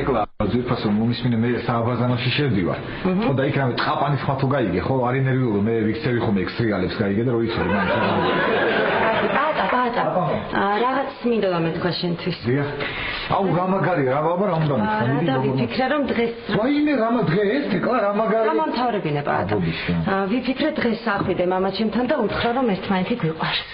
თეკლა ძირფასო მომისმინე მე სააბაზანოში შევდივარ. ხო და იქ რამე წყაპანის ხმა თუ გაიგე, ხო არ ინერვიულო მე ვიქცევი ხომ ექსტრიალებს გაიგე და რო იცოდი მან. ბატა. რაღაც მინდოდა მე თქვა შენთვის. დიახ. აუ გამაგარი რა ბაბა რა უნდა მithქანი? და ვიფიქრე რომ დღეს ვაიმე რამა დღეს თეკლა რა მაგარი. გამამთავრებინე ბატა. ვიფიქრე დღეს სახვიდე მამაჩემთან და უთხრა რომ ერთმანეთი გვიყვარს.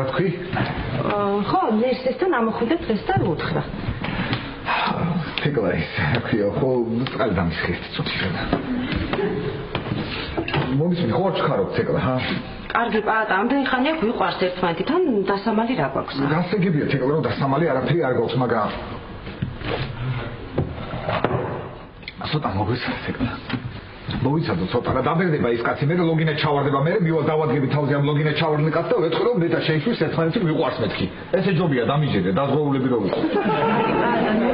რა თქვი? ხო, ნერსესთან ამოხვიდე დღეს და უთხრა. თეკლა ის ქვია, ხო, წყალი დამისხეს ცოტი შედა. მომისმენ ხო ჩქარო თეკლა, ჰა? კარგი პატა, ამდენი ხანია გვიყვარს ერთმანეთთან, დასამალი რა გვაქვს? გასაგებია თეკლა, რომ დასამალი არაფერი არ გვაქვს, მაგრამ ცოტა მოგვიცადე თეკლა. მოვიცადო ცოტა რა დაბერდება ის კაცი მე ლოგინე ჩავარდება მე მივა დავადგები თავზე ამ ლოგინე ჩავარდნი კაცს და ვეთქვი რომ მე და შეიშვი ერთმანეთი მიყვარს მეთქი ესე ჯობია დამიჯერე დაზღვეულები რო ვიყო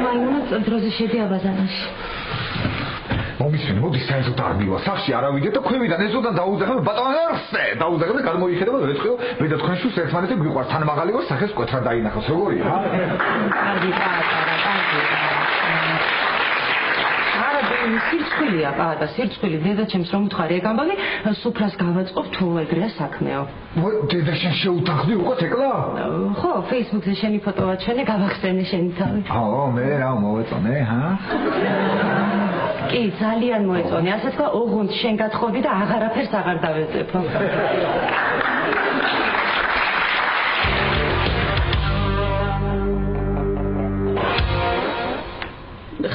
მაიმუნაც დროზე შედი აბაზანაში მომისმენ მოდი საერთოდ არ მივა სახში არავიდე და ქვევიდან ესოდან დაუძახებ ბატონო ერსე დაუძახებ და გადმოიხედება და ვეთქვი რომ მე და თქვენ შუს ერთმანეთი მიყვარს თან მაღალი ვარ სახეს კვეთრა დაინახოს როგორია კარგი პატარა კარგი სირცხვილია პატა, სირცხვილი დედაჩემს რომ უთხარი ეგ ამბავი, სუფრას გავაწყობ თუ ეგრეა საქმეო. დედა შენ შეუტანხმდი უკვე თეკლა? ხო, Facebook-ზე შენი ფოტო ვაჩვენე, გავახსენე შენი თავი. მე რა მოვეწონე, ჰა? კი, ძალიან მოეწონე. ასე თქვა, ოღონდ შენ გათხოვდი და აღარაფერს აღარ დავეწეფო.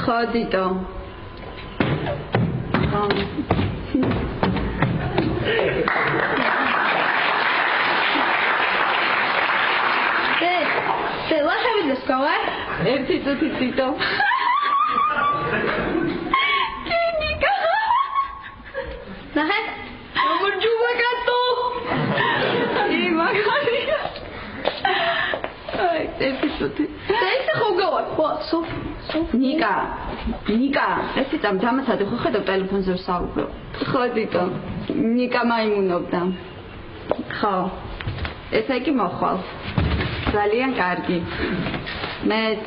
ხო, დიტო. Te vas a ver los caballos? Tito. ¿Qué nica? ¿Nahe? Amor, yo gato. Y Magalia. Ay, Tito. Te dice jugar, Sof. Nika, ეს იცამ დამაცადე ხო ხედავ ტელეფონზე ვსაუბრობ. ხო დიტო. ნიკა მაიმუნობდა. ხო. ესე იგი მოხვალ. ძალიან კარგი. მეც.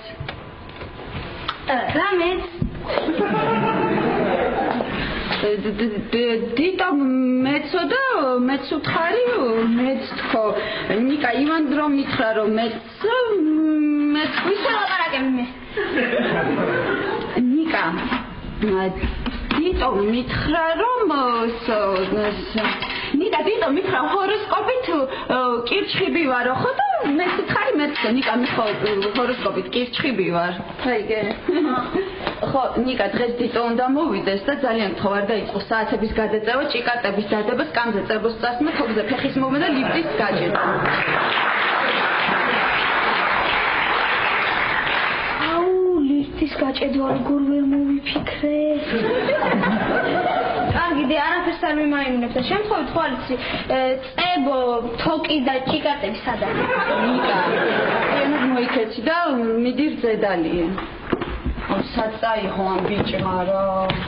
რა მეც? დიტო მეცო და მეც უთხარი, მეც თქო. ნიკა ივან დრო მითხრა რომ მეც ვისა ლაპარაკები მე. ნიკა დიტო მითხრა რომ ნიკა დიტო მითხრა ჰოროსკოპით კირჩხიბი ვარო ხო და მე სითხარი მეცო ნიკა მიხო ჰოროსკოპით კირჩხიბი ვარ აიგე ხო ნიკა დღეს დიტო უნდა მოვიდეს და ძალიან გთხოვარ დაიწყო საათების გადაწევა ჭიკატების დადება სკამზე წერბოს წასმა თოგზე ფეხის მოვნა და ლიფტის გაჭედა ის გაჭედვა როგორ ვერ მოვიფიქრე. კარგი, არაფერს არ მიმაიმუნებ და შემთხვევით ხვალიცი წებო, თოკი და ჭიკატები სადა. ნიკა, ენად მოიქეცი და მიდիր ზედალია. საწაიღო ამ ბიჭმა რა.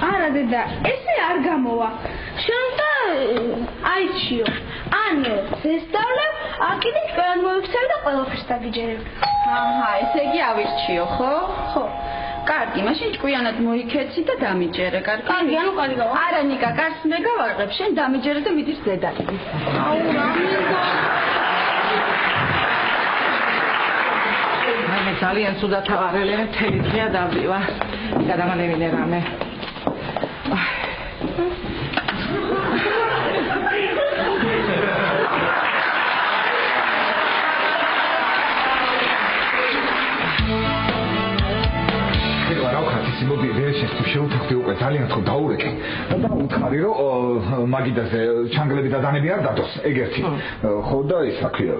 არა დედა, ესე არ გამოვა. შენ და აიჩიო. ან ზესდავლებ, აკიდე ყველან მოიქცევ და ყველაფერს დაგიჯერებ. აჰა, ესე იგი ავირჩიო, ხო? ხო. კარგი, მაშინ ჭკვიანად მოიქეცი და დამიჯერე, კარგი? კარგი, ანუ კარგი გავა. არა, ნიკა, კარს მე გავარღებ, შენ დამიჯერე და მიდის ზედალი. აუ, რა მინდა. ძალიან ცუდად ავარელე, მთელი დღეა დავდივა. გადამანევინე რამე. მოდი ვერშეს თუ შევთანხმდი უკვე ძალიან თქო დაურეკე და უთხარი რომ მაგიდაზე ჩანგლები და დანები არ დადოს ეგ ერთი ხო და ის აქვია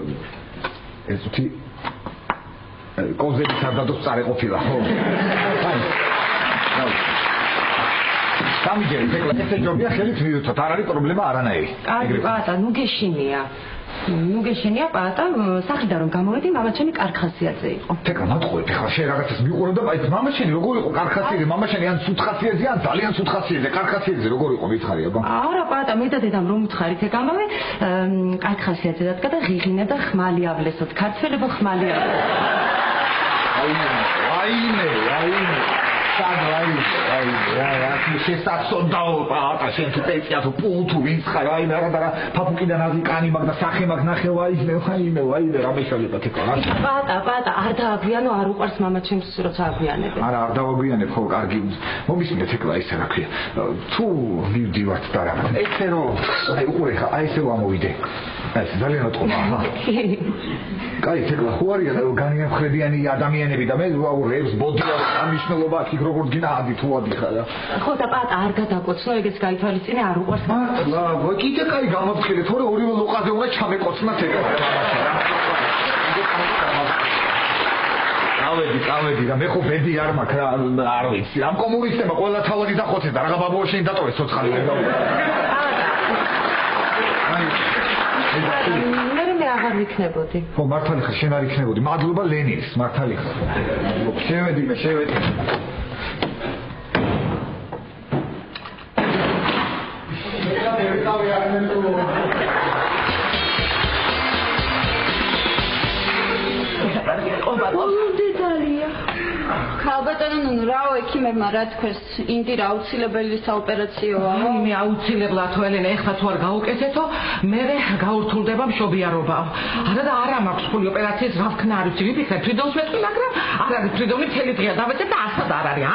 ეს თი კოზები არ დადოს წარე ყოფილა ხო აი გამიგეთ ეკლა ესე ჯობია ხელით მივუთხოთ არ არის პრობლემა არანაირი აი ბატა ნუ გეშინია პატა სახედა რომ გამოვედი მამაჩემი კარხასიაძე იყო თეკა მათხოვეთ ხა შე რაღაცას მიყურო და აი მამაჩემი როგორ იყო კარხასიაძე მამაჩემი ან სუთხასიაძე ან ძალიან სუთხასიაძე კარხასიაძე როგორ იყო მითხარი აბა არა პატა მე და დედამ რომ უთხარით ეგ ამავე კარხასიაძე დადგა და ღიღინა და ხმალი ავლესოთ ქართველებო ხმალი ავლესოთ აიმე შესაძლოა პატა შენ თუ პეცია თუ პუნთუ ვინც ხარ აი რა ფაფუკიდან აზი კანი მაგ და სახე მაგ ნახე აიმე რა მეშალება თქო პატა არ დააგვიანო არ უყარს მამაჩემს როცა აგვიანებენ არა არ დავაგვიანებ ხო კარგი მომისმინეთ ეკლა ისე რა ქვია თუ მივდივართ და რა ესე რომ აი უყურე ხა აი ესე ამოვიდე ეს ძალიან ოტყობა კაი ეკლა ხო არის განიამხრებიანი ადამიანები და მე ვაურებს ბოდია ამიშნელობა აქ როგორ გინაადი თუ ადიხარ ხო და პატა არ გადაკოცნო ეგეც გაითვალისწინე არ უყარს მართლა კიდე კაი გამოფხილე თორე ორივე ლოყაზე უნდა ჩამეკოცნათ ეგ ავედი და მე ხო ბედი არ მაქვს რა არ ვიცი ამ კომუნისტებმა ყველა თავადი დახოცეს და რაღა ბაბუაშენი დატოვეს ცოცხალი ვერ გავუყო მე აღარ ვიქნებოდი ხო მართალი ხარ შენ არ იქნებოდი მადლობა ლენინს მართალი ხარ შევედი ქალბატონო ნუნუ რაო ექიმებმა რა თქვეს ინდირა აუცილებელი საოპერაციოა მე აუცილებლად ელენე ეხლა თუ არ გაუკეთეთო მე გაურთულდება მშობიარობა არა და არა მაქვს ხული ოპერაციის რა ვქნა არ ვიცი ვიფიქრე ფრიდონს მეტყვი მაგრამ არ არის ფრიდონი მთელი დღეა დავეცე და ასად არ არის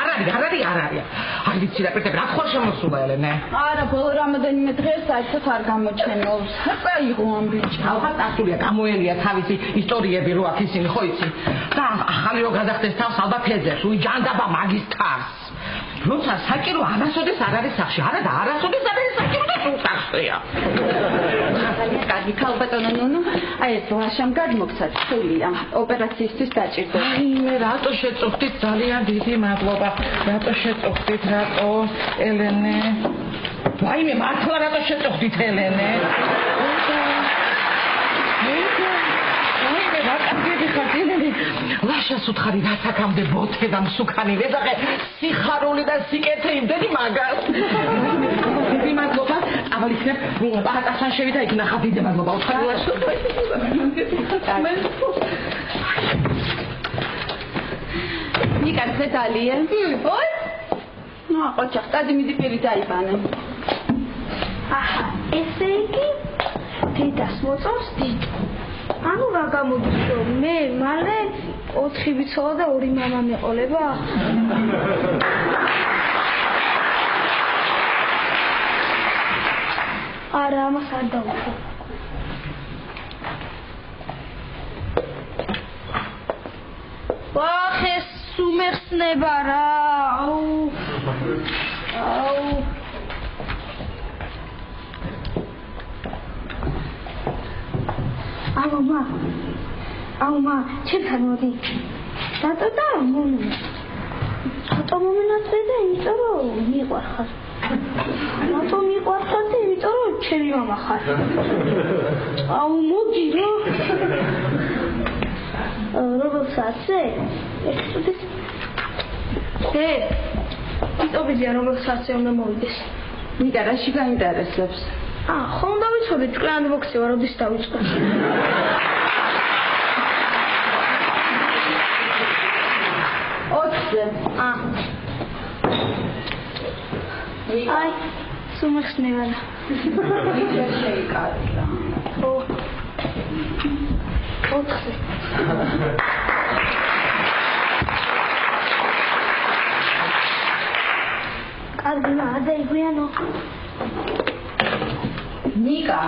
არ ვიცი რა პირდაპირ რა ხარ შემოსულა ელენე არა ბოლო რამოდენიმე დღეს საერთოდ არ გამოჩენილ საერთო ამ ბიჭი ალბათ ასულია გამოელია თავისი ისტორიები რო აქ ისინი ხო იცი და ახალი რო გადახდეს თავს ალბათ ეძებს უიჯანდაბა მაგის თავს როცა საჭირო არასოდეს არ არის სახში არა და არასოდეს არ არის საჭირო და სულ სახშია კარგი ქალბატონო ნუნუ აი ეს ლაშამ გადმოგცათ ხულია ოპერაციისთვის დაჭირდება აი მე რატო შეწუხდით ძალიან დიდი მადლობა რატო შეწუხდით რატო ელენე აი მე მართლა რატო შეწუხდით ელენე ლაშას უთხარი რასაკამდე ბოთე და მსუქანი ვეძახე სიხარული და სიკეთე იმდენი მაგას დიდი მადლობა ავალიქნებ პატასთან შევიდა იქ ნახა დიდი მადლობა უთხარი ლაშო ნიკა ზედალია ой ну ყოჩა სტადი მიდი პირი დაიბანე აჰა ესე იგი დედას მოწონს დიდ ანუ რა გამოდის რომ მე მალე 4 ვიცოლა და 2 მამა მეყოლება არა ამას არ დავუშვებ ვახ ეს უმეხსნება რა აუ აუმა ჩემთან მოდი რატო და რატო მომენატრე და იმიტომ რომ მიყვარხარ რატო მიყვარხარ და იმიტომ რომ ჩემი მამა ხარ აუ მოდი როგორ საათზე იტოვებია როგორ საათზე უნდა მოვიდეს ნიკა რაში გაინტერესებს ხომ დავიცოდე ჭკვიანი მოქცევა როდის დავიწყო აი სუმეხსნება ვიდრე შეიკარგა ო 4 კარგია, დაიგვიანო. ნიკა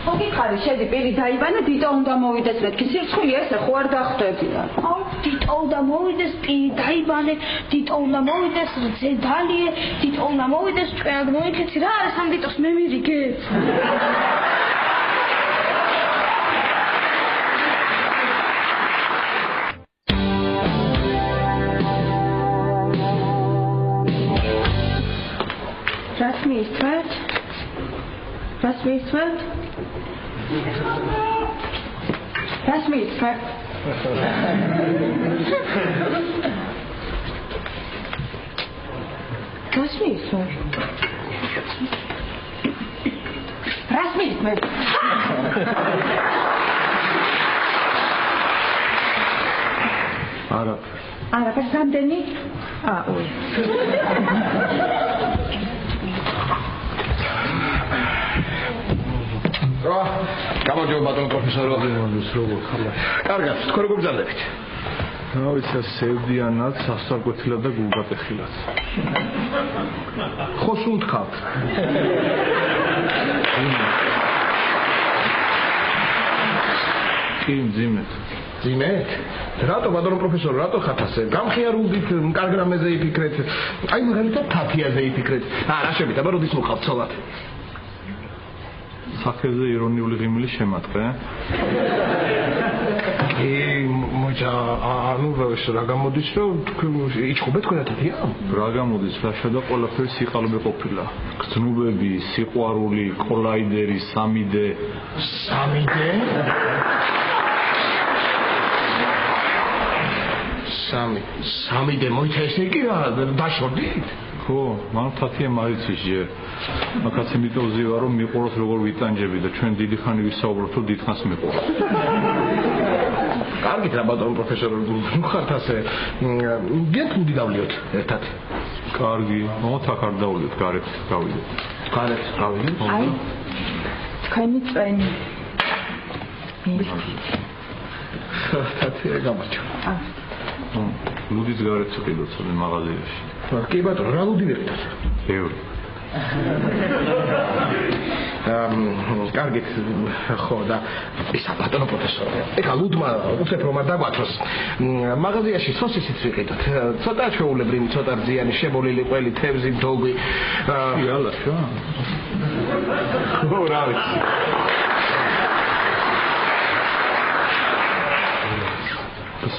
ხოქიხარი შედი პირი დაიბანა დიტო უნდა მოვიდეს მეთქი სირცხვილი ესე ხო არ დახვდებია აუ დიტო უნდა მოვიდეს პირი დაიბანე დიტო უნდა მოვიდეს ზედალიე დიტო უნდა მოვიდეს ჩვენ მოიქეცი რა არის ამ დიტოს მე მირიგე Was willst du? Was willst du? Was willst du? Was willst du? Ara, was haben denn nicht? Ui. გამარჯობა ბატონო პროფესორო. როგორ ხარ? კარგად, თქვენ როგორ ბრძანდებით? რა ვიცი, სევდიანად, სასარკვეთილად და გულგატეხილად. ხო სულ თქვათ. კი, მძიმედ. ძიმეთ? რატო ბატონო პროფესორო, რატო ხართ ასე? გამხიარულდით, კარგ რამეზე იფიქრეთ. აი მაგალითად თაფიაზე იფიქრეთ. რა შევით, აბა როდის მოყავთ ცოლად? სახეზე ირონიული ღიმილი შემატყე. მოჭა, ანუ რა გამოდის, რომ იჩხუბეთ თქვენთან თია? რა გამოდის, რა შედა ყველაფერი სიყალბე ყოფილა. გრძნობები, სიყვარული, კოლაიდერი, 3D. 3D? 3D მოიცა ესე კი რა დაშორდით? ხო, მან თათია მარიცის ჯერ. მაგაც იმიტომ ვზივა რომ მიყუროთ როგორ ვიტანჯები და ჩვენ დიდი ხანი ვისაუბროთ რომ დიდხანს მიყუროთ. კარგით რა ბატონო პროფესორო, ხართ ასე. გეთუნდი დავლიოთ ერთად. კარგი, მოთაკ არ დავლიოთ, გარეთ გავიდეთ. გარეთ გავიდეთ? აი. თქვენი წვენი. თათია გამარჯობა. ლუდის გარეთ წიყიდოთ ხოლმე მაღაზიაში. კი ბატონო, რა ლუდი ვიყიდოთ? ბევრი. კარგით, ხო და ისა ბატონო პროფესორო. ეხლა ლუდმა უცებ რომ არ დაგვათოს. მაღაზიაში სოსისიც ვიყიდოთ. ცოტა ჩვეულებრივი, ცოტა რძიანი, შემოლილი ყველი, თევზი, მდოგვი. იალაშა. ხო, რა ვიცი.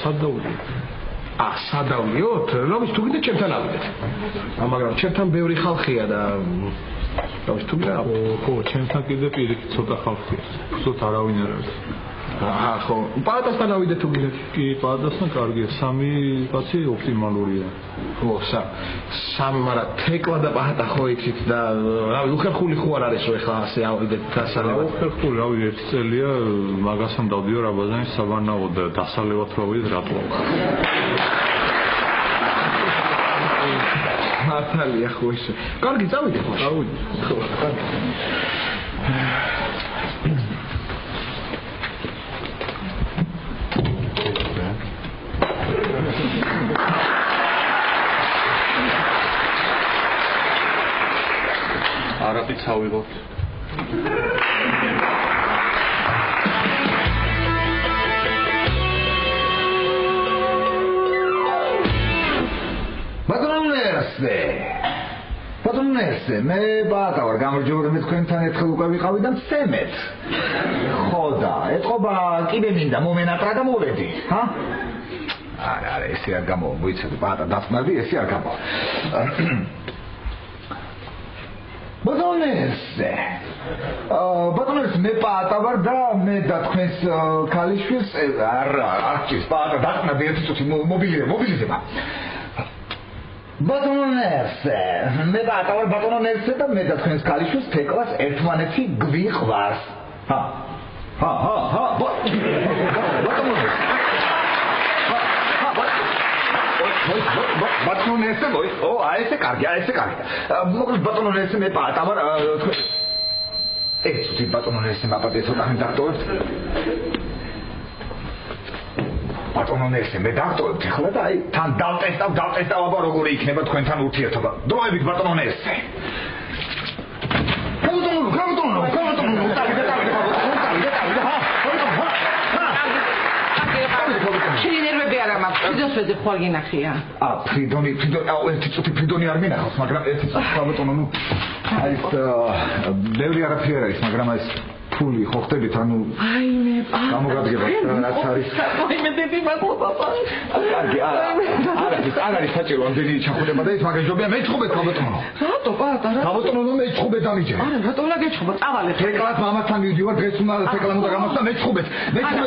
სადაული. სადავლიოთ? რომის თუ გინდა ჩემთან ავიდეთ. მაგრამ ჩემთან ბევრი ხალხია და რომის თუ გინდა? ხო, ჩემთან კიდე პირიქით ცოტა ხალხია. ცოტა არავინ არ არის. ხო, პაატასთან ავიდეთ თუ გინდა? კი, პაატასთან კარგია. 3 კაცი ოპტიმალურია. ხო, 3, მაგრამ თეკლა და პაატა ხო იქით და რავი, უხერხული ხო არ არის რომ ეხლა ასე ავიდეთ დასალევად. უხერხული, რავი, 1 წელია მაგასთან დავდიო რაბაზანის საბანაოდ და დასალევად რო ავიდეთ რატო? მართალია ხო ისე. კარგი, წავიდეთ. წავიდეთ. ხო, კარგი. არაფერს ავიღოთ. ბატონესე, მე ბატა ვარ, გამარჯობა რომ მე თქვენთან ერთხელ უკვე ვიყავი და მცემეთ. ხო და ეთყობა კიდე მინდა მომენატრა და მოვედი, ჰა? არა, ესე არ გამოვა, ვიცი, ბატა დასმარდი, ესე არ გამოვა. ბატონესე, მე პატა ვარ და მე და თქვენს ქალიშვილს არა, არჩის, პატა დასმარდი ერთი წუთი მობილიზება. ბატონესე, მე პატა ვარ ბატონესე და მე და თქვენს ქალიშვილს თეკლას ერთმანეთი გვიყვარს. ჰა. ბატონესე. ბატონესე, ესე კარგი. მოკლედ ბატონესე მე პატა ვარ თქვენ ეცუთი ბატონესე მაპატე ცოტა მიდართოვებთ. ბატონო ნერსე მე დავტოვებ ახლა და აი თან დავტესტავ აბა როგორი იქნება თქვენთან ურთიერთობა დროებით ბატონო ნერსე გამოდონო შენერვები არ მაქვს ფრიდონს ვეძებ ხوار გინახია ფრიდონი ერთი წუთი ფრიდონი არ მინახავს მაგრამ ერთი წუთი ბატონო ნუ აი ბევრი არაფერი არ არის მაგრამ ეს ფული ხო ხდებით ანუ აიმე გამოგადგება რაც არის აიმე დედი მადლობა კარგი არ არის საჭირო ამდენი ჩახუნება და ის მაგაჟობია მეჩხუბეთ ბატონო რატო ბატონო ნუ მეჩხუბეთ დამიჯე არა რატო უნდა გეჩხუბო წავალე თეკლად მამასთან მივდივარ დღეს უნდა თეკლად უნდა გამოსვა მეჩხუბეთ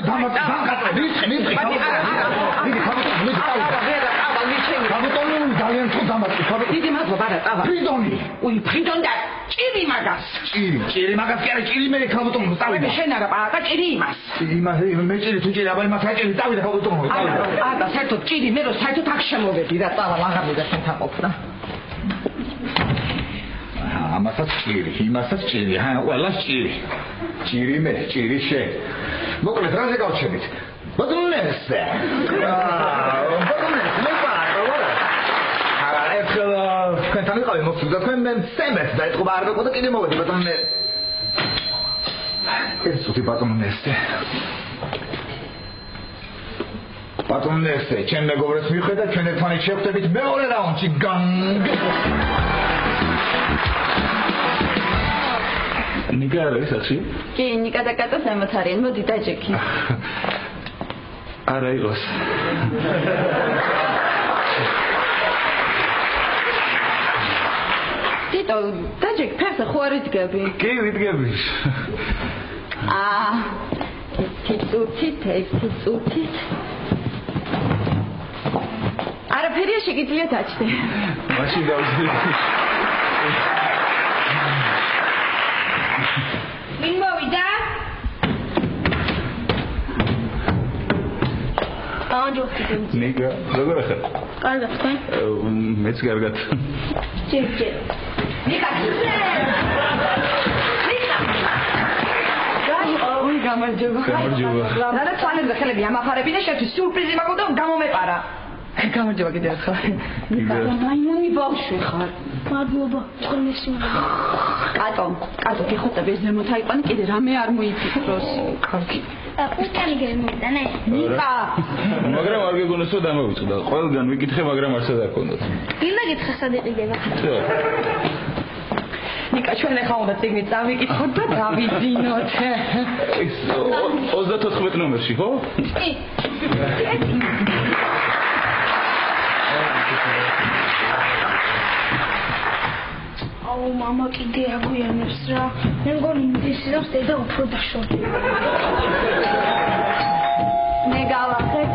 დამაკატე მივთხი ბატონო ძალიან თუ დამაკი დიდი მადლობა რა წავალე ფრიდონ და ჭირი მაგას კი არა ჭირი მე ბატონო წავიდა შენ არა პააკა ჭირი იმას მე ჭირი თუ ჭირი აბა იმას აჭირი წავიდა ბატონო არა საერთოდ ჭირი მე რო საერთოდ აქ შემოვედი რა წავალ აღარ მიდა შენთან ყოფნა ამასაც ჭირი იმასაც ჭირი ყველას ჭირი მე ჭირი შენ მოკლედ რაზე გავჩებით ბატონო ნერსე თქვენთან ვიყავი მოგწუდა თქვენ მე სემეთ და ეთყობა არ მეკოდა კიდე მოვედი ბატონო ნერსე ეს უცი ბატონო ნერსე ბატონო ნერსე ჩემ მეგობრებს მიხედა ჩვენ ერთმანეთს შევხვდებით მეორე რაუნდში ნიკა არის ახში? კი, ნიკა და კატო ზემოთ არიან, მოდი დაჯექი. არა იყოს. ტიტო, დაჯექ ფერზე ხო არ იდგები? კი, ვიდგები. ერთი წუთით. არაფერია შეგიძლია დაჭდე. მაშინ გავიზრდი. ვინ მოვიდა? აჯოხტი. ნიკა, როგორ ახლა? კარგად, თქვენ? მეც კარგად. ჯერ. ნიკა. გამარჯობა. რა თვალებზე ხელები ამახარები და შევთვის სიურპრიზი მაქვს და გამომეყარა. გამარჯობა კიდევ ერთხელ. მაიმუნი ბავშვი ხარ. მადლობა, თქვენს კატო, გიხოტები ზემოთ აიყვანი, კიდე რამე არ მოიფიქროს. კარგი. უსკანი გემოდანე. ნიკა. მაგრამ არ გეგონოს რომ დამოვიწყდა. ყველგან ვიკითხე, მაგრამ არც არ გქონდათ. ვინმე გითხრა სად იყიდება? ნიკა ჩვენ ახლა უნდა წიგნი წავიკითხოთ და დავიძინოთ. ეს 34 ნომერში, ხო? კი. აუ мама კიდე აგვიანებს რა. მე მგონი მისცემს დედა უფრო დაშორდა. მე გავახებ.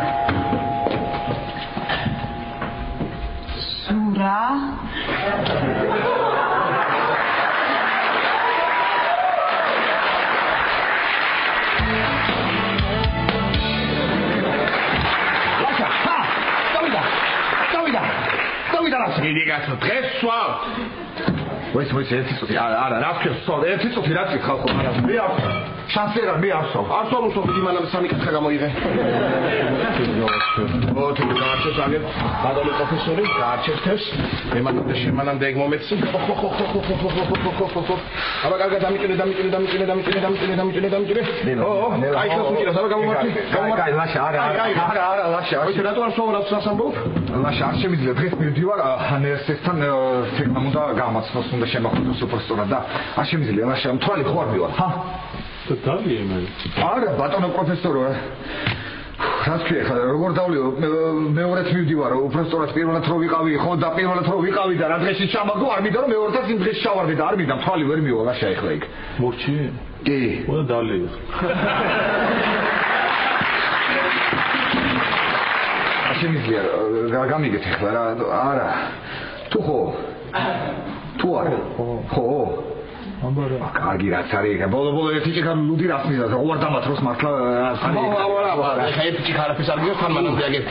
სურა. ნიკას დღეს სვავ. მოიც ერთი წუთი არა რა ვქოს სვავ ერთი წუთი რა წი ხალხო არა მე არ შანსი რა მე არ სვავ არ სვავ უსვავ იმანამ სამი კითხვა გამოიღე ოთი გაარჩევს აგერ ბადალი პროფესორი გაარჩევს ემანამდე შემანამდე ეგ მომეცი ხო აბა კარგად დამიჭირე აი ხო ხუჭირა საბა გამომართი კაი ლაშა არა ლაშა ოჩ რატო არ სვავ რას ამბობ ლაშა არ შემიძლია დღეს მივდივარ ნერსესთან თექმა უნდა გამაცნოს უნდა შემოხვდოს უპროფესორად და არ შემიძლია ლაშა მთვალი ხო არ მივარ ხა დავიე მე არა ბატონო პროფესორო რას ქვია ხა როგორ დავლიო მეორეც მივდივარ უპროფესორად პირველად რო ვიყავი ხო და პირველად რო ვიყავი და რა დღეში ჩამაგო არ მინდა რომ მეორედაც იმ დღეს ჩავარდე და არ მინდა მთვალი ვერ მივა ლაშა ეხლა იქ მორჩი კი ყველა დავლიე შემიძლია გამიგეთ ეხლა რა არა თუ ხო თუ არა ხო აბარა კარგი რაც არის ბოლო ერთი ჭიქა ლუდი რას მიზას რა უარ დამათროს მართლა აბა ხეთი ჭიქა არაფერს არ გიოს თან მანამდე აგერ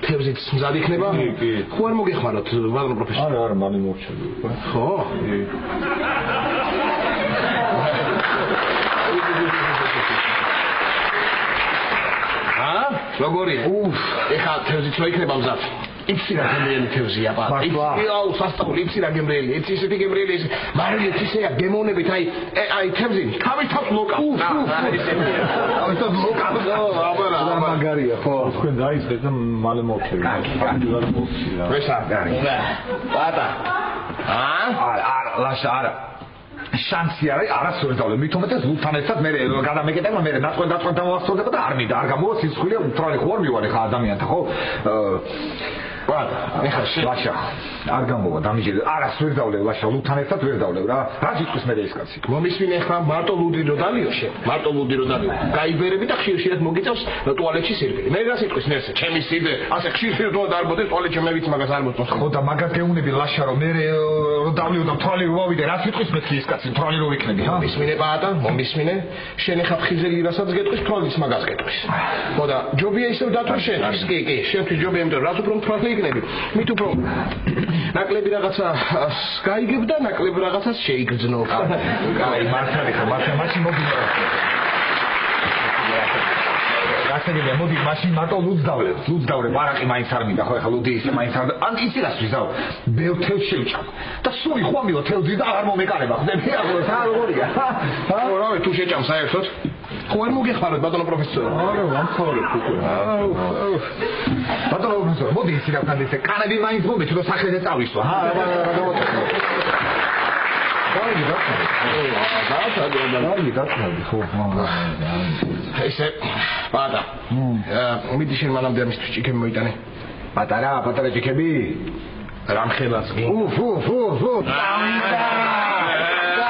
თევზით მზად იქნება ხო არ მოგეხმაროთ ბატონო პროფესორი არა მალე მორჩები ხო როგორია? ეხლა თევზიც რო იქნება მზად. იცი რა გემრიელი თევზია პატა. იცი აუ სასწაული იცი რა გემრიელი. იცი ისეთი გემრიელი ის მარილიც ისეა გემოვნებით აი თევზი თავის თავს ლოკავს. აი ეს ლოკავს. აბარა მაგარია ხო? თქვენ დაიწყეთ და მალე მოვჩერდით. ეს არის. პატა. არა, ლაშა არა. შანსი არასოდეს დავლე მით უმეტეს ლუთთან ერთად მე გადამეკეტება მე ნატყვენ დავასწორდება და არ მინდა არ გამოვა სისხლი მთვრალი ხوار მივარ ხა ადამიანთა ხო ვადა ეხლა ლაშა არ გამოვა დამიჯერე არას ვერ დავლე ლაშა ლუთთან ერთად ვერ დავლე რა სიტყვის მე ეს კაცი მომისმინე ხა მარტო ლუდი რო დალიოშე მარტო ლუდი რო დალიო გაიბერები და ხშირ-ხშირად მოგიწევს ტუალეტში სირბილი მე რა სიტყვის მე ჩემი სიდე ასე ხშირ-ხშირად რო დარბოდეს ტუალეტში მე ვიცი მაგას არ მოწონს ხო და მაგას გეუნები ლაშა რომ მე რო დავლიო და მთვრალი რო ვავიდე რა სიტყვის მე ის კაცი მთვრალი რო ვიქნები ჰა მომისმინე პაატა მომისმინე შენი ხა ფხიზელი რასაც გეტყვის თვალის მაგას გეტყვის ხო და ჯობია ისევ დათვალ შენთვის კი შენთვის ჯობია იმიტომ რაც უფრო მთვრალი იქნები მით უფრო ნაკლები რაღაცა გაიგებ და ნაკლები რაღაცას შეიგრძნო კაი მართალი ხა მაშინ მოდი გასაგებია მოდი მაშინ მარტო ლუდს დავლე ვარაყი მაინც არ მინდა ხო ეხლა ლუდი ისე მაინც არ ან იცი რას ვიზავ ბევრ თევზს შევჭამ და სული ხვამიო თევზი და არ მომეკარება ხდე მე რა როგორია ხო რა თუ შეჭამ საერთოდ ხო არ მოგეხმაროთ ბატონო პროფესორი არა ვამთავრებ უკვე ბატონო პროფესორი მოდი ისე რა ვქანდე კანები მაინც მომეჩ რომ სახეზე წავისვა რა გავაკეთე ესე პატა მიდი შენ მანამდე ამისთვის ჭიქები მოიტანე პატარა ჭიქები რამხელას კი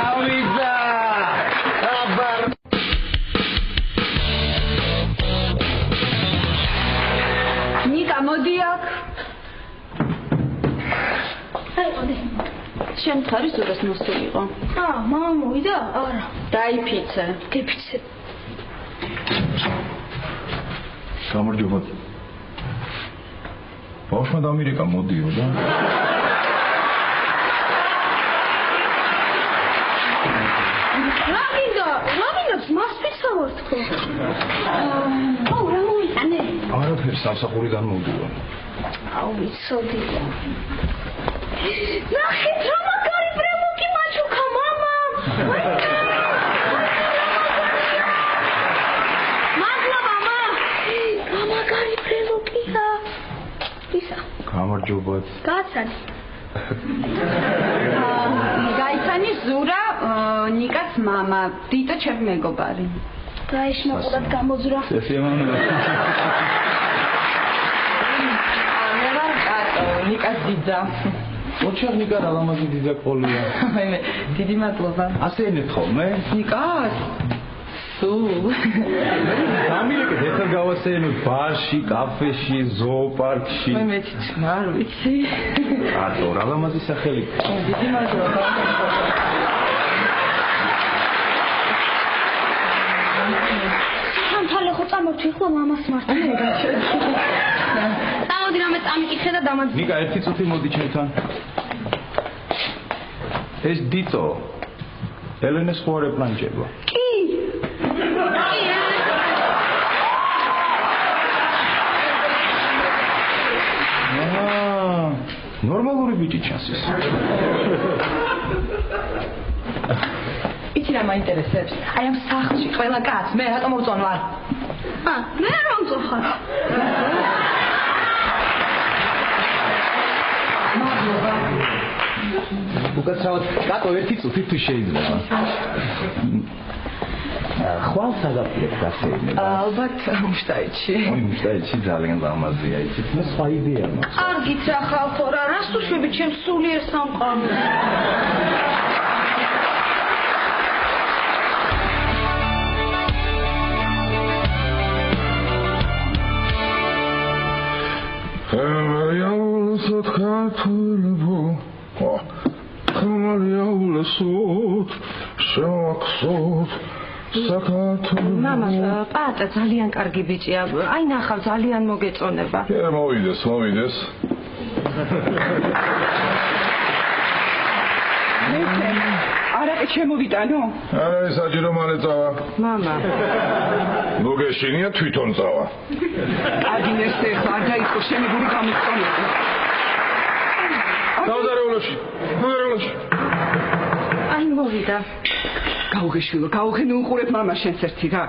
დავიდა აბარ ნიკა მოდი აქ აი მოდი შენ ხარი ზურას მოსულიყო მამა მოვიდა არა დაიფიცე გიფიცე გამარჯობა ბავშვმა დამირეკა მოდიო და რა მინდა მასპიცა ვარ თქო აუ რა მოიტანე არაფერს სამსახურიდან მოვდივარ აუ ვიცოდია ნახეთ რა მაგარი ბრემოკი მაჩუქა მამა მაგარი ბრემოკია ისა გამარჯობა გაცანი გაიცანი ზურა ნიკას მამა დიტო ჩემი მეგობარი რა ის მოყოლად გამოძრა ესე მამა მე ვარ კატო ნიკას დიძა ოჩარ ნიკა რა ლამაზი დიძა ყოლია მე დიდი მადლობა ასე ენებ ხოლმე ნიკას ამილეკეთ ერთად გავასეირნოთ ბარში, კაფეში, ზოოპარკში. მე მეც არ ვიცი. ატო, რა ლამაზი სახელი. დიდი მადლობა. სამთალე ხო წამოვთი ხო მამას მართლა. წამოდი რამე წამიკითხე და დამაძ. ნიკა, ერთი წუთი მოდი ჩემთან. ეს დიტო. ელენეს ხო არ ეპლანჭება? კი. ნორმალური ბიჭი ჩანს ეს. იცი რა მაინტერესებს? აი ამ სახლში ყველა კაცს მე რატომ მოვწონვარ? მე არ მომწონხარ. მადლობა. უკაცრავად კატო ერთი წუთი თუ შეიძლება. ხვალ საგაფიეთ გასეირნება. ალბათ მუშტაიჩი. ой, მუშტაიჩი ძალიან ლამაზია, იცით, მე სხვა იდეა მაქვს. კარგით რა ხალხო რა, რას უშვები ჩემს სულიერ სამყაროს. მამა, პატა ძალიან კარგი ბიჭია. აი ნახავ ძალიან მოგეწონება. მოვიდეს. არაკი შემოვიტანო? არა, საჭირო მალე წავა. მამა. მოგეშინია თვითონ წავა. კარგი ნესტე, ხარ დაიწყო შემიგური გამიწონება. დავზარეულოში. აი მოვიდა. გაუღეშვილო, გაუღენი უყურებ მამა შენს ერთი რა.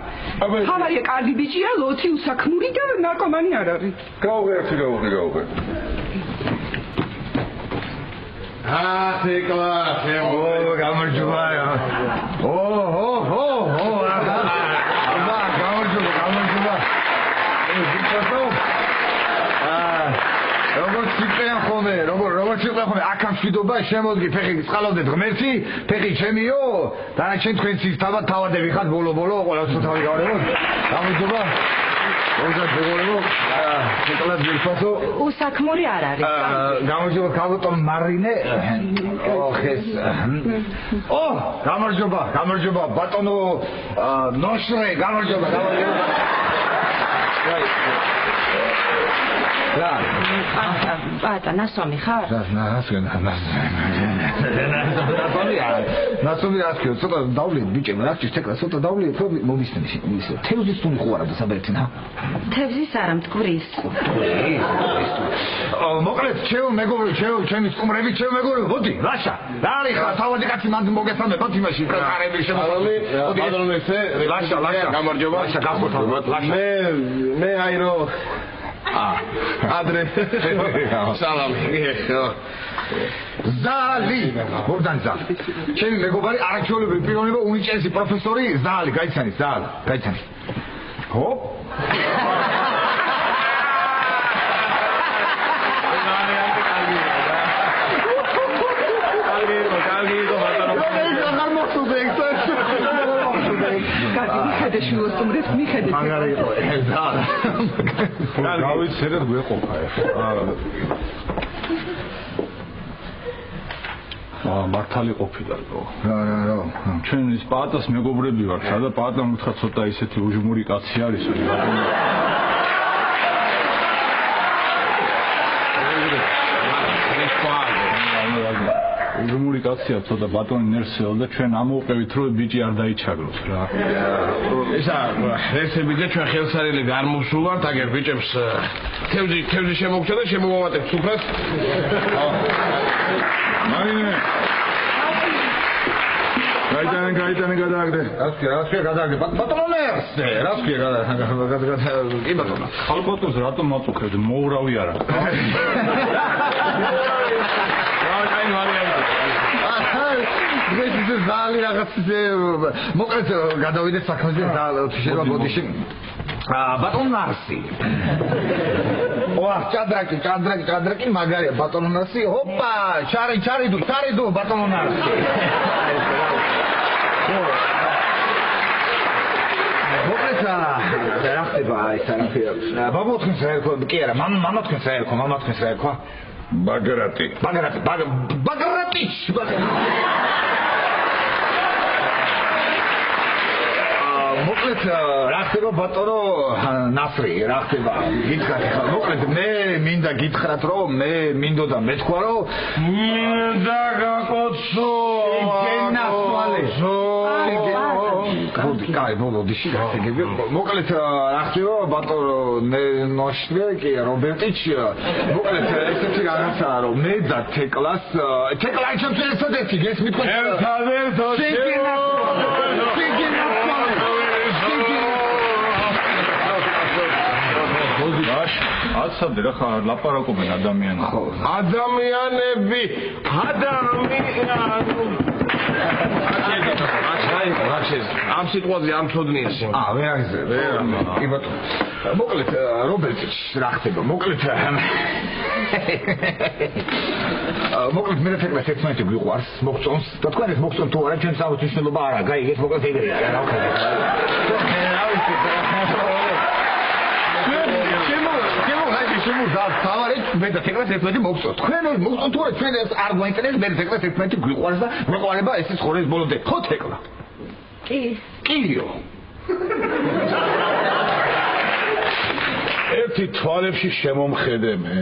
ხავარია კარგი ბიჭია, ლოცი უსაქმური და ნარკომანი არ არის. გაუღერti. თეკლა, გამარჯობა. გამარჯობა. როგორც სიტყვიან ხოლმე, აქ ამშვიდობა შემოდგი, ფეხი წყალავდეთ ღმერთი, ფეხი ჩემიო, დანარჩენ თქვენს ის თავადები ხართ ბოლო, ყველა თავი გავარებოთ. გამარჯობა. მოგზაურებო, შეკლა ძილფასო. უსაქმური არ არის. გამარჯობა, ქალბატონ მარინე. ხეს. გამარჯობა, ბატონო ნოშრე, გამარჯობა. რა ბატა ნასომი ხარ? ნასომი ასკიო ცოტა დავლეთ ბიჭებო რა გჭირთ ეკლა ცოტა დავლეთ მომისმენ თევზის თუ მიყურა საბერთინა თევზის არა მტკვრის მოკლედ ჩემი სტუმრები მეგობრები მოდი ლაშა რა არის ხა თავადი კაცი მანდ მოგესალმებათ იმაში კარები შემოწმული ბატონო ლაშა გამარჯობა ლაშა გახოთალ მე აირო ადრე სალამი ზალი ბორდან ზალი ჩემი მეგობარი არქეოლოგიური პიროვნება უნიჭიერი პროფესორი ზალი გაიცანით ხო მაგარი იყო გავიცერეთ გვეყოფა მართალი ყოფილა რა ჩვენ ის პაატას მეგობრები ვართ და პაატამ უთხრა ცოტა ისეთი უჟმური კაცი არის უჟმური კაცია ცოტა ბატონი ნერსეო და ჩვენ ამოვყევით რომ ბიჭი არ დაიჩაგროს რა ისა ნერსები და ჩვენ ხელსარილი გამოსულართ აგერ ბიჭებს თევზი შემოგჭა და შემოვამატებთ სუფრას მარინე გაიტანე გადააგდე რასკია გადააგდე ბატონო ნერსე რასკია გადააგდე კი ბატონო ხალბატონს რატომ მაწუქებდი მოურავი არა აი მარია ეს ზალი რაღაცზე მოკლედ გადავიდეთ საქმეზე შეიძლება ბოდიში ბატონ ნარსი ჭადრაკი მაგარია ბატონ ნარსი ჰოპა ჩარი დუ ბატონ ნარსი მოკლედ რა ხდება ეს ბაბო თქვენს რა ერქვა კი არა მამა თქვენს რა ერქვა ბაგრატი მოკლედ რა ხდება ბატონო ნასრი რა ხდება გითხარით ხა მოკლედ მე მინდა გითხრათ რომ მე მინდოდა მეთქვა რომ მინდა გაკოცო კაი ბოლოდიში გასაგები მოკლედ რა ხდება ბატონო ნოშტვე კი რობერტიჩ მოკლედ ესეთი რაღაცაა რომ მე და თეკლას ჩემთვის ესეთი გესმით ხო ერთადერთი ასამდე რა ხარ ლაპარაკობენ ადამიანები ამ სიტყვაზე ამ ცოდნიეს ვერ არის კი ბატონო მოკლედ რობერტი რა ხდება მოკლედ მე თეკლას ერთმანეთი გვიყვარს მოგწონს და თქვენ ეს მოგწონთ თუ არა ჩემს ამის მნიშვნელობა არა გაიგეთ მოკლედ ეგრეა რა ვქნა თავარი მე და თეკლას ერთმანეთი მოგწონთ თქვენ მოგწონთ თუ არა ჩვენ ეს არ გვაინტერესებს მე თეკლას ერთმანეთი გვიყვარს და მოყოლება ესეც ხორეს ბოლომდე ხო თეკლა კიო ერთი თვალებში შემომხედე მე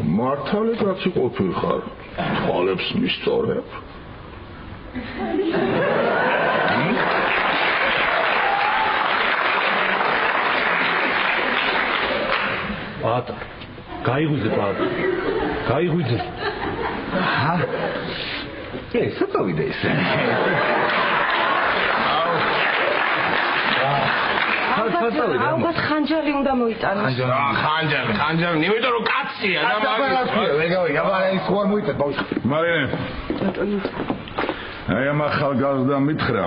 მართალი კაცი ყოფილიყარ. თვალებს მისწორებ. პატარ. გაიღვიძე პატარ. გაიღვიძე. საწავიდე ისე. ალბათ ხანჯალი უნდა მოიტანოს. ხანჯალი, იმიტომ რომ კაცია და ის ხوار მოიწეთ ბავშვი. მარიამე. აი ამ ახალგაზრდა მითხრა,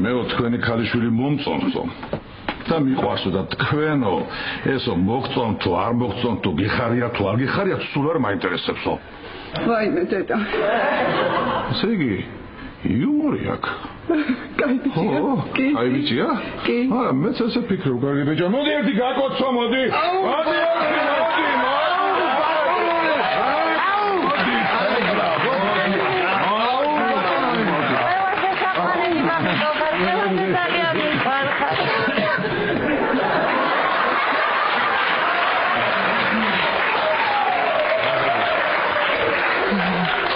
მეო თქვენი ქალიშვილი მომწონსო. და მიყვარსო და თქვენო ესო მოგწონთ თუ არ მოგწონთ თუ გიხარია თუ არ გიხარია სულ არ მაინტერესებსო. ვაიმე დედა. ესე იგი იუმორი აქვს. კაი ბიჭია. კაი ბიჭია? კი. არა, მეც ესე ფიქრობ, კარგი ბიჭია. მოდი ერთი გაკოცო, მოდი. მოდი.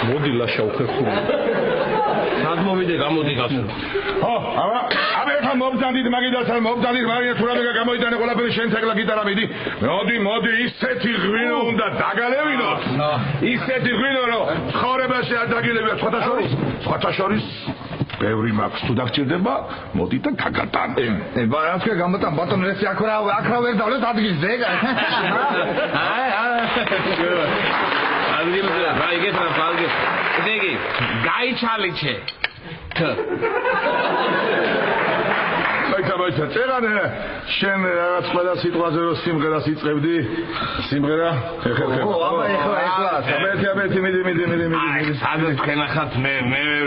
მოდი ლაშა უხერხული. სად მოვიდე გამოდი გასულ. აბა ეხა მობძანდით მაგიდასთან მობძანდით მარია თუ რამე გამოიტანე ყველაფერი შენ თეკლა გიტარა მიდი. მოდი ისეთი ღვინო უნდა დაგალევინოთ. ისეთი ღვინო რომ ცხოვრებაში არ დაგილებია სხვათა შორის ბევრი მაქვს თუ დაგჭირდება მოდი და გაგატან. რა თქვა გამოტან ბატონო ესე აქ რა ვერ დავლეს ადგილზე. ადგილზე რაიგეთ რა ფალგე. ესე იგი გაიჩალიჩე. საერთოდ წერანე შენ რაღაც ყველა სიტყვაზე რომ სიმღერას იწყებდი სიმღერა ეხლა აბეთი მიდი სადაც ხენახათ მე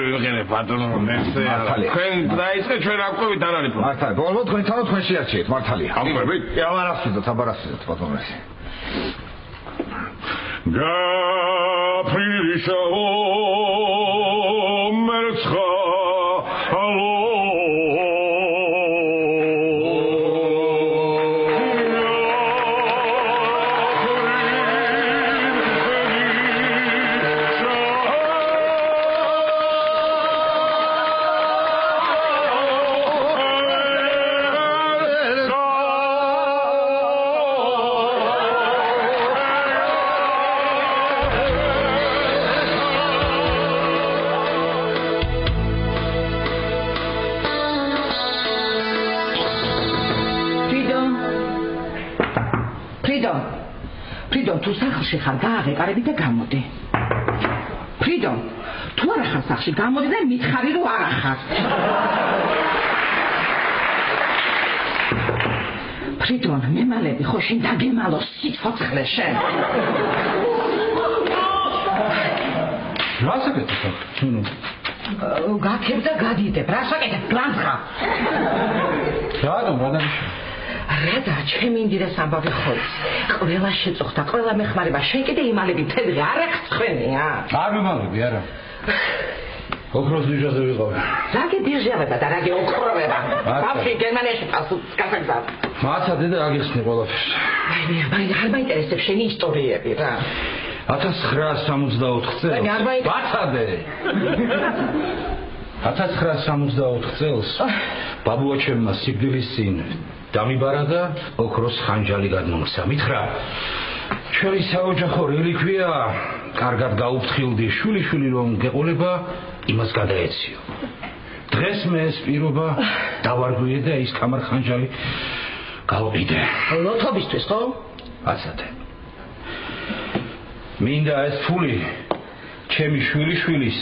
ვიღენე ბატონო მესე თქვენ დაიწყე ჩვენ არ ყვებით არ არის მართალი ბოლო თქვენ თავად თქვენ შეარჩიეთ მართალია ამბებით აბარასწორდეთ ბატონო ეს გაფრიშაო მერცხა ფრიდონ თუ სახლში ხარ გააღეკარები და გამოდი ფრიდონ თუ არ ხარ სახლში გამოდი და მითხარი რომ არ ხარ ფრიდონ მემალები ხო შენ დაგემალო სიცოცხლე შენ რა საკეთებ თუნო გაქებ და გადიდებ რა საკეთებ გლანძღა რატომ რა დანიშნა რადა ჩემი ინდირას ამბავი ხოიც ყველა შეწუხდა ყველა მეხმარება შენ კიდე იმალები თედღე არ აღწხვენია არ მიმალები არა ოქროს დიჟაზე ვიყავი რაგი დიჟავება და რაგი ოქროვება ბავშვი გერმანიაში გასაგზავნა მაცა დედა აგიხსნი ყველაფერს მე არ მაინტერესებს შენი ისტორიები რა 1964 წელს ბაცადე 1964 წელს ბაბუაჩემმა სიკვდილის წინ დამიბარა და ოქროს ხანჯალი გადმომცა. მითხრა, ჩვენი საოჯახო რელიკვია, კარგად გაუფრთხილდი შული რომ გეყოლება, იმას გადაეციო. დღეს მე ეს პირობა დავარგვიე და ის კამარ ხანჯალი გავყიდე. ლოთობისთვის ხო? ასათე. მინდა ეს ფული ჩემი შვილიშვილის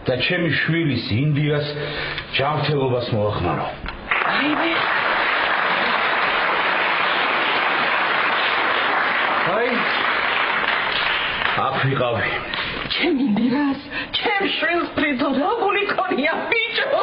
და ჩემი შვილის ინდიას ჯანმრთელობას მოახმარო. აიმე აქ ვიყავი. ჩემი ინდირას, ჩემ შვილს ფრიდონ, როგორი ქონია ბიჭო.